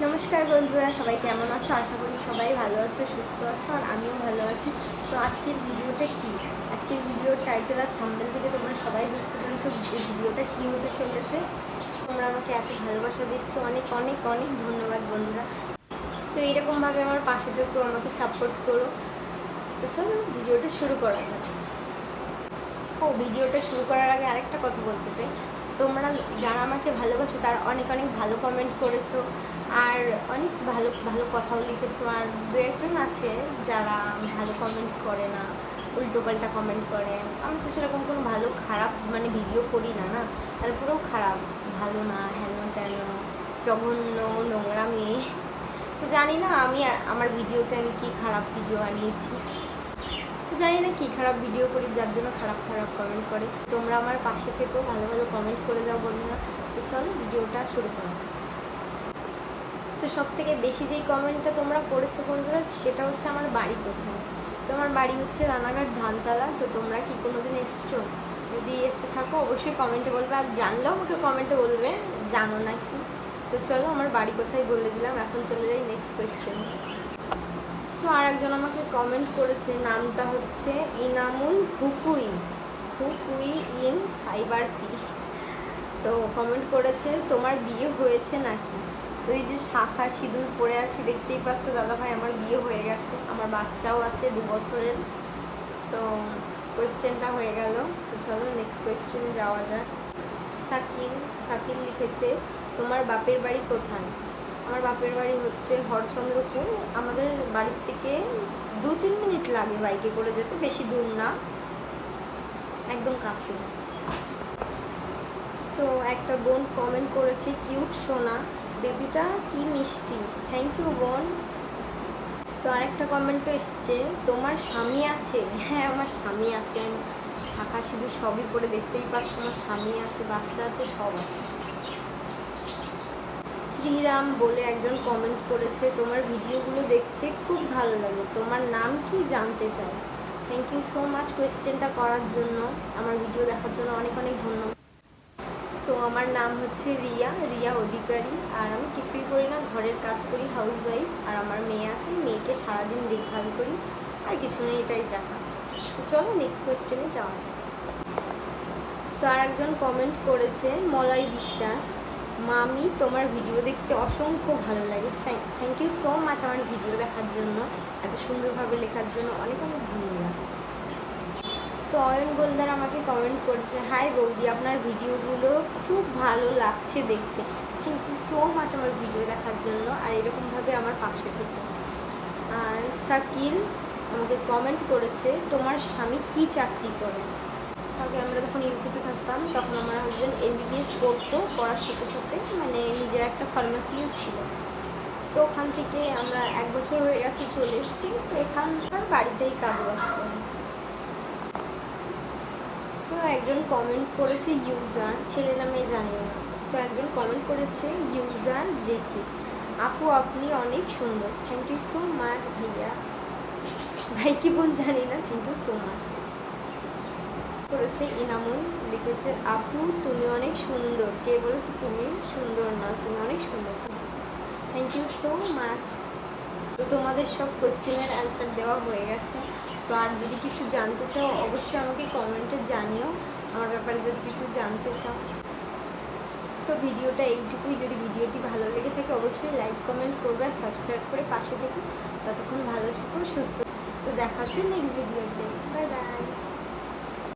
নমস্কার বন্ধুরা, সবাই কেমন আছো? আশা করি সবাই ভালো আছো, সুস্থ আছো, আর আমিও ভালো আছি। তো আজকের ভিডিওটা কি? আজকের ভিডিওর টাইটেল আর থাম্বনেল থেকে তোমরা সবাই বুঝতে পেরেছো যে ভিডিওটা কী হতে চলেছে। তোমরা আমাকে এত ভালোবাসা দিচ্ছ, অনেক অনেক অনেক ধন্যবাদ বন্ধুরা। তো এইরকমভাবে আমার পাশে থেকেও আমাকে সাপোর্ট করো। তো চলো ভিডিওটা শুরু করা যাক। ভিডিওটা শুরু করার আগে আরেকটা কথা বলতে চাই। তোমরা যারা আমাকে ভালোবাসো তারা অনেক অনেক ভালো কমেন্ট করেছো, আর অনেক ভালো ভালো কথাও লিখেছো। আর দু একজন আছে যারা ভালো কমেন্ট করে না, উল্টোপাল্টা কমেন্ট করে। আমি তো সেরকম কোনো ভালো খারাপ ভিডিও করি না, তারপরেও খারাপ, ভালো না, হেন তেন, জঘন্য, নোংরা মেয়ে। তো জানি না আমি আমার ভিডিওতে আমি কি খারাপ ভিডিও আনিয়েছি, জানি না কি খারাপ ভিডিও করি যার জন্য খারাপ খারাপ কমেন্ট করে। তোমরা আমার পাশে থেকেও ভালো ভালো কমেন্ট করে যাও বন্ধুরা। তো চলো ভিডিওটা শুরু করা যাক। তো সব থেকে বেশি যেই কমেন্টটা তোমরা করেছো বন্ধুরা, সেটা হচ্ছে আমার বাড়ি কোথায়। তো আমার বাড়ি হচ্ছে রানাঘাট ধানতলা। তো তোমরা কি কোনোদিন এসছো? যদি এসে থাকো অবশ্যই কমেন্টে বলবে, আর জানলেও আমাকে কমেন্টে বলবে জানো না কি। তো চলো আমার বাড়ি কোথায় বলে দিলাম, এখন চলে যাই নেক্সট কোয়েশ্চেন। তো আর একজন আমাকে কমেন্ট করেছে, নামটা হচ্ছে ইনামুল হুকুই হুকুই ইন ফাইবার টি। তো কমেন্ট করেছে, তোমার বিয়ে হয়েছে নাকি? তো এই যে শাখা সিঁদুর পরে আছি দেখতেই পাচ্ছ দাদা ভাই, আমার বিয়ে হয়ে গেছে, আমার বাচ্চাও আছে 2 বছরের। তো কোয়েশ্চেনটা হয়ে গেল। তো চলো নেক্সট কোয়েশ্চেনে যাওয়া যায়। সাকিল সাকিল লিখেছে, তোমার বাপের বাড়ি কোথায়? আমার বাপের বাড়ি হচ্ছে হরচন্দ্রপুর। আমাদের বাড়ির থেকে 2-3 মিনিট লাগে বাইকে করে যেতে, বেশি দূর না, একদম কাছে। তো একটা বোন কমেন্ট করেছে, কিউট সোনা, বেবিটা কি মিষ্টি। থ্যাংক ইউ বোন। তো আরেকটা কমেন্টও এসছে, তোমার স্বামী আছে? হ্যাঁ আমার স্বামী আছে, আমি শাখা সিঁদুর সবই পরে দেখতেই পাচ্ছ, আমার স্বামী আছে, বাচ্চা আছে, সব আছে। শ্রীরাম বলে একজন কমেন্ট করেছে, তোমার ভিডিওগুলো দেখতে খুব ভালো লাগে, তোমার নাম কি জানতে চাই। থ্যাংক ইউ সো মাচ কোয়েশ্চেনটা করার জন্য, আমার ভিডিও দেখার জন্য অনেক অনেক ধন্যবাদ। তো আমার নাম হচ্ছে রিয়া রিয়া অধিকারী, আর আমি কিছুই করি না, ঘরের কাজ করি, হাউস ওয়াইফ। আর আমার মেয়ে আছে, মেয়েকে সারাদিন দেখভাল করি, আর কিছু নেই, এটাই যা কাজ। তো চলো নেক্সট কোয়েশ্চেনে যাওয়া যায়। তো আর একজন কমেন্ট করেছে, মলাই বিশ্বাস, মামি তোমার ভিডিও দেখতে অসংখ্য ভালো লাগে। থ্যাংক ইউ সো মাচ আমার ভিডিও দেখার জন্য, এত সুন্দরভাবে লেখার জন্য অনেক অনেক ধন্যবাদ। তো অয়ন গোলদার আমাকে কমেন্ট করেছে, হাই বৌদি, আপনার ভিডিওগুলো খুব ভালো লাগছে দেখতে। থ্যাংক ইউ সো মাচ আমার ভিডিও দেখার জন্য, আর এরকমভাবে আমার পাশে থেকে। আর সাকিল আমাকে কমেন্ট করেছে, তোমার স্বামী কি চাকরি করে? আগে আমরা যখন ইউটিউবে থাকতাম তখন আমার হাজব্যান্ড এমবিবিএস পড়তো, পড়ার সাথে সাথে নিজের একটা ফার্মেসিও ছিল। তো ওখান থেকে আমরা 1 বছর হয়ে গেছে চলে এসেছি, তো এখানকার বাড়িতেই কাজ বাজ করি। তো একজন কমেন্ট করেছে, ইউজার, ছেলে না মেয়ে জানি না। তো একজন কমেন্ট করেছে, ইউজার জেকে, আপু আপনি অনেক সুন্দর। থ্যাংক ইউ সো মাচ ভাইয়া, ভাই কি বোন জানি না, থ্যাংক ইউ সো মাচ। করেছে ইনামুল, লিখেছে, আপু তুমি অনেক সুন্দর। কে বলেছে তুমি সুন্দর না, তুমি অনেক সুন্দর। Thank you so much. তো তোমাদের সব কোয়েশ্চেনের অ্যান্সার দেওয়া হয়ে গেছে। তো আর যদি কিছু জানতে চাও অবশ্যই আমাকে কমেন্টে জানিও, আমার ব্যাপারে যদি কিছু জানতে চাও। তো ভিডিওটা এইটুকুই, যদি ভিডিওটি ভালো লেগে থাকে অবশ্যই লাইক কমেন্ট করবে আর সাবস্ক্রাইব করে পাশে থেকে। ততক্ষণ ভালো থেকো, সুস্থ। তো দেখা হচ্ছে নেক্সট ভিডিওতে। Bye bye.